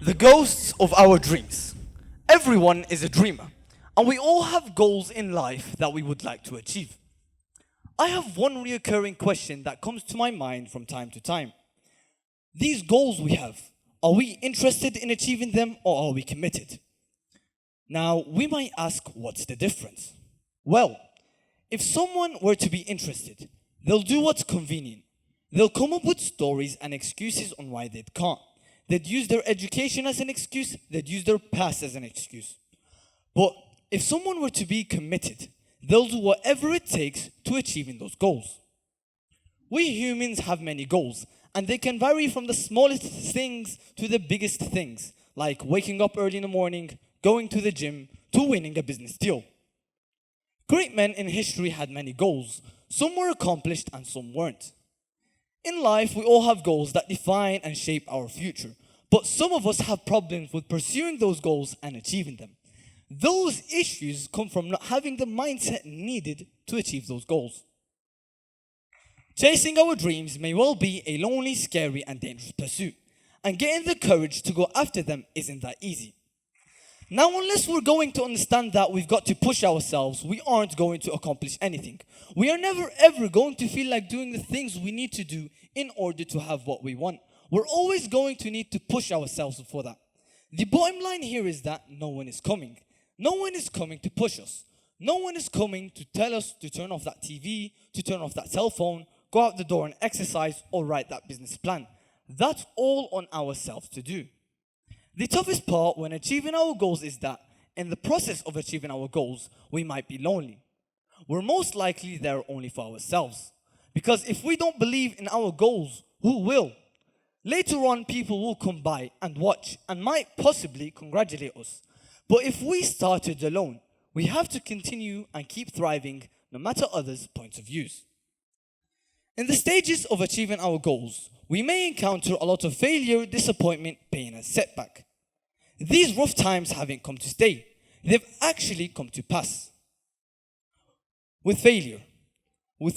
The ghosts of our dreams. Everyone is a dreamer, and we all have goals in life that we would like to achieve. I have one recurring question that comes to my mind from time to time. These goals we have, are we interested in achieving them or are we committed? Now, we might ask, what's the difference? Well, if someone were to be interested, they'll do what's convenient. They'll come up with stories and excuses on why they can't. They'd use their education as an excuse. They'd use their past as an excuse. But if someone were to be committed, they'll do whatever it takes to achieving those goals. We humans have many goals, and they can vary from the smallest things to the biggest things, like waking up early in the morning, going to the gym, to winning a business deal. Great men in history had many goals. Some were accomplished and some weren't. In life, we all have goals that define and shape our future, but some of us have problems with pursuing those goals and achieving them. Those issues come from not having the mindset needed to achieve those goals. Chasing our dreams may well be a lonely, scary, and dangerous pursuit, and getting the courage to go after them isn't that easy. Now, unless we're going to understand that we've got to push ourselves, we aren't going to accomplish anything. We are never ever going to feel like doing the things we need to do in order to have what we want. We're always going to need to push ourselves for that. The bottom line here is that no one is coming. No one is coming to push us. No one is coming to tell us to turn off that TV, to turn off that cell phone, go out the door and exercise, or write that business plan. That's all on ourselves to do. The toughest part when achieving our goals is that in the process of achieving our goals, we might be lonely. We're most likely there only for ourselves. Because if we don't believe in our goals, who will? Later on, people will come by and watch and might possibly congratulate us. But if we started alone, we have to continue and keep thriving no matter others' points of views. In the stages of achieving our goals, we may encounter a lot of failure, disappointment, pain, and setback. These rough times haven't come to stay. They've actually come to pass. With failure, we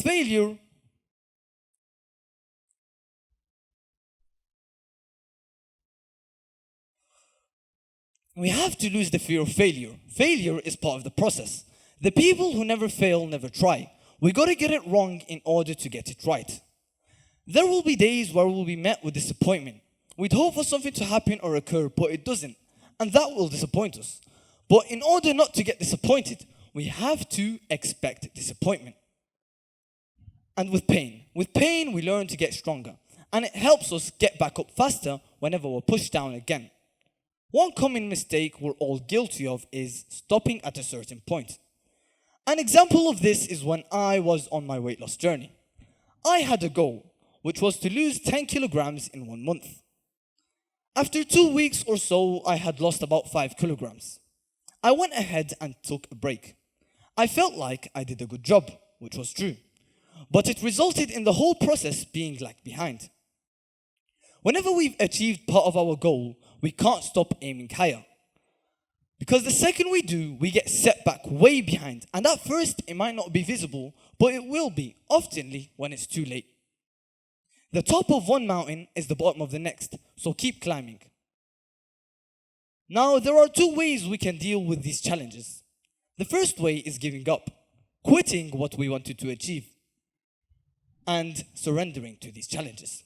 have to lose the fear of failure. Failure is part of the process. The people who never fail never try. We gotta get it wrong in order to get it right. There will be days where we'll be met with disappointment. We'd hope for something to happen or occur, but it doesn't. And that will disappoint us. But in order not to get disappointed, we have to expect disappointment. And with pain we learn to get stronger. And it helps us get back up faster whenever we're pushed down again. One common mistake we're all guilty of is stopping at a certain point. An example of this is when I was on my weight loss journey. I had a goal, which was to lose 10 kilograms in 1 month. After 2 weeks or so, I had lost about 5 kilograms. I went ahead and took a break. I felt like I did a good job, which was true. But it resulted in the whole process being lagged behind. Whenever we've achieved part of our goal, we can't stop aiming higher. Because the second we do, we get set back way behind. And at first, it might not be visible, but it will be, oftenly, when it's too late. The top of one mountain is the bottom of the next, so keep climbing. Now, there are 2 ways we can deal with these challenges. The first way is giving up, quitting what we wanted to achieve, and surrendering to these challenges.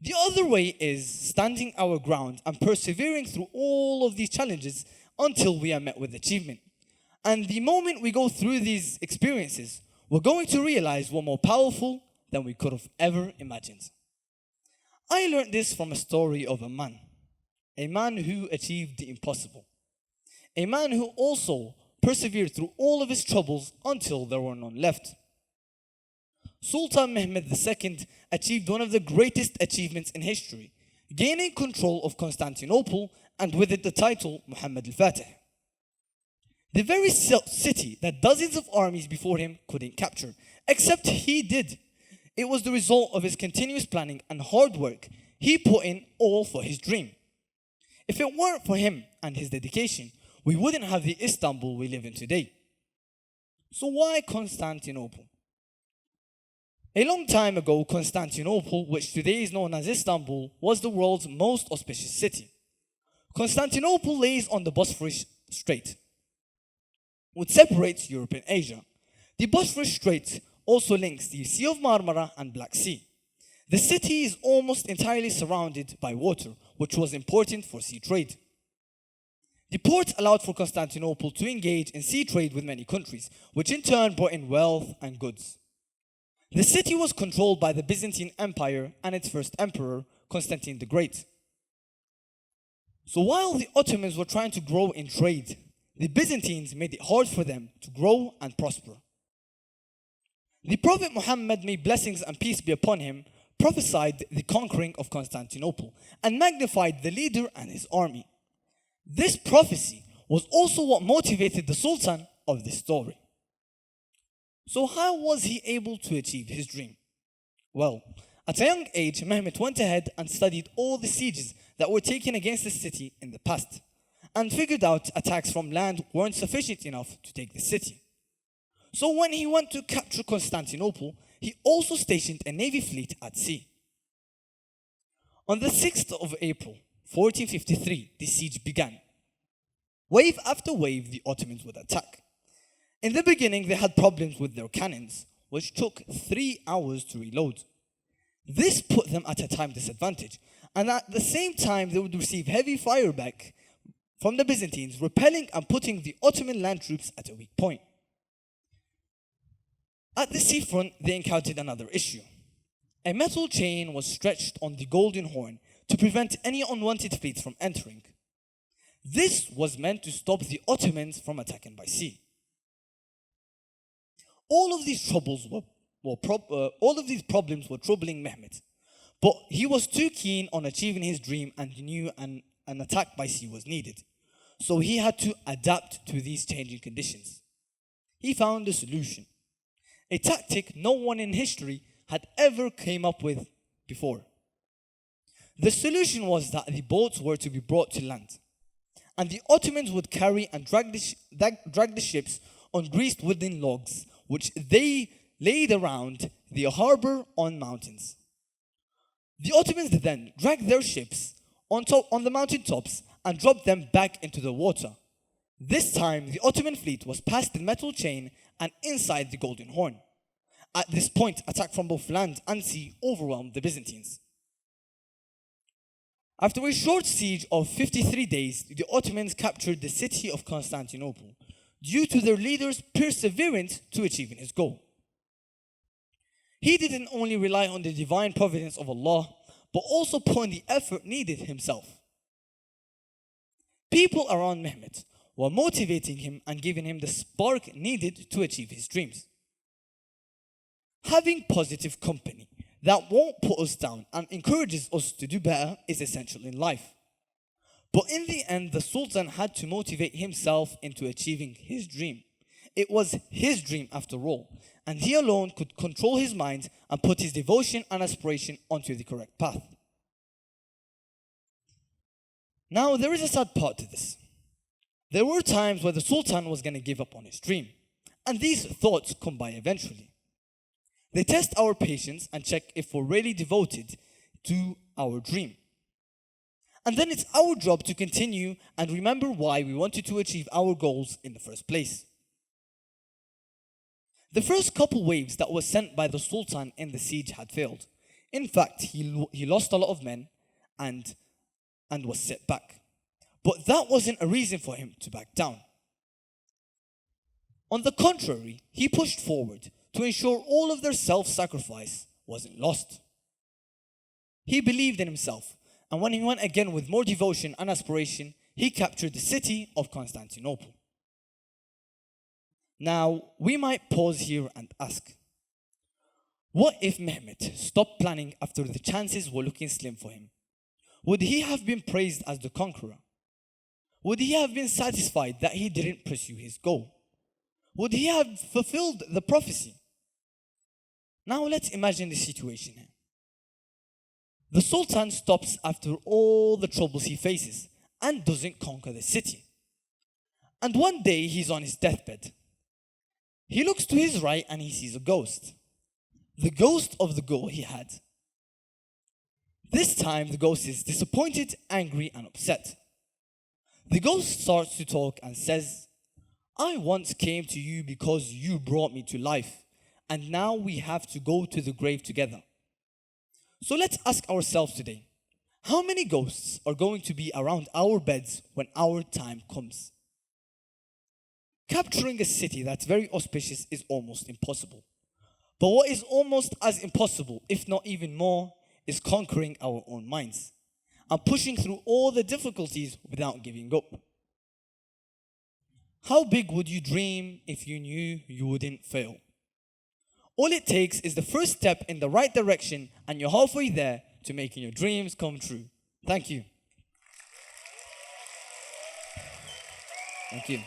The other way is standing our ground and persevering through all of these challenges until we are met with achievement. And the moment we go through these experiences, we're going to realize we're more powerful than we could have ever imagined. I learned this from a story of a man who achieved the impossible, a man who also persevered through all of his troubles until there were none left. Sultan Mehmed II achieved one of the greatest achievements in history, gaining control of Constantinople and with it the title Muhammad al-Fatih. The very city that dozens of armies before him couldn't capture, except he did. It was the result of his continuous planning and hard work. He put in all for his dream. If it weren't for him and his dedication, we wouldn't have the Istanbul we live in today. So why Constantinople? A long time ago, Constantinople, which today is known as Istanbul, was the world's most auspicious city. Constantinople lays on the Bosphorus Strait, which separates Europe and Asia. The Bosphorus Strait also links the Sea of Marmara and Black Sea. The city is almost entirely surrounded by water, which was important for sea trade. The port allowed for Constantinople to engage in sea trade with many countries, which in turn brought in wealth and goods. The city was controlled by the Byzantine Empire and its first emperor, Constantine the Great. So while the Ottomans were trying to grow in trade, the Byzantines made it hard for them to grow and prosper. The Prophet Muhammad, may blessings and peace be upon him, prophesied the conquering of Constantinople and magnified the leader and his army. This prophecy was also what motivated the Sultan of this story. So how was he able to achieve his dream? Well, at a young age, Mehmet went ahead and studied all the sieges that were taken against the city in the past, and figured out attacks from land weren't sufficient enough to take the city. So when he went to capture Constantinople, he also stationed a navy fleet at sea. On the 6th of April, 1453, the siege began. Wave after wave, the Ottomans would attack. In the beginning, they had problems with their cannons, which took 3 hours to reload. This put them at a time disadvantage, and at the same time, they would receive heavy fire back from the Byzantines, repelling and putting the Ottoman land troops at a weak point. At the seafront, they encountered another issue. A metal chain was stretched on the Golden Horn to prevent any unwanted fleets from entering. This was meant to stop the Ottomans from attacking by sea. All of these problems were troubling Mehmet, but he was too keen on achieving his dream and knew an attack by sea was needed. So he had to adapt to these changing conditions. He found a solution, a tactic no one in history had ever came up with before. The solution was that the boats were to be brought to land, and the Ottomans would carry and drag the ships on greased wooden logs, which they laid around the harbor on mountains. The Ottomans then dragged their ships on the mountain tops and dropped them back into the water. This time, the Ottoman fleet was past the metal chain and inside the Golden Horn. At this point, attack from both land and sea overwhelmed the Byzantines. After a short siege of 53 days, the Ottomans captured the city of Constantinople due to their leader's perseverance to achieving his goal. He didn't only rely on the divine providence of Allah, but also put in the effort needed himself. People around Mehmet were motivating him and giving him the spark needed to achieve his dreams. Having positive company that won't put us down and encourages us to do better is essential in life. But in the end, the Sultan had to motivate himself into achieving his dream. It was his dream after all, and he alone could control his mind and put his devotion and aspiration onto the correct path. Now, there is a sad part to this. There were times where the Sultan was going to give up on his dream, and these thoughts come by eventually. They test our patience and check if we're really devoted to our dream. And then it's our job to continue and remember why we wanted to achieve our goals in the first place. The first couple waves that were sent by the Sultan in the siege had failed. In fact, he lost a lot of men and was set back. But that wasn't a reason for him to back down. On the contrary, he pushed forward to ensure all of their self-sacrifice wasn't lost. He believed in himself, and when he went again with more devotion and aspiration, he captured the city of Constantinople. Now, we might pause here and ask, what if Mehmet stopped planning after the chances were looking slim for him? Would he have been praised as the conqueror? Would he have been satisfied that he didn't pursue his goal? Would he have fulfilled the prophecy? Now let's imagine the situation here. The Sultan stops after all the troubles he faces and doesn't conquer the city. And one day he's on his deathbed. He looks to his right and he sees a ghost. The ghost of the goal he had. This time the ghost is disappointed, angry, and upset. The ghost starts to talk and says, I once came to you because you brought me to life, and now we have to go to the grave together. So let's ask ourselves today, how many ghosts are going to be around our beds when our time comes? Capturing a city that's very auspicious is almost impossible. But what is almost as impossible, if not even more, is conquering our own minds and pushing through all the difficulties without giving up. How big would you dream if you knew you wouldn't fail? All it takes is the first step in the right direction, and you're halfway there to making your dreams come true. Thank you. Thank you.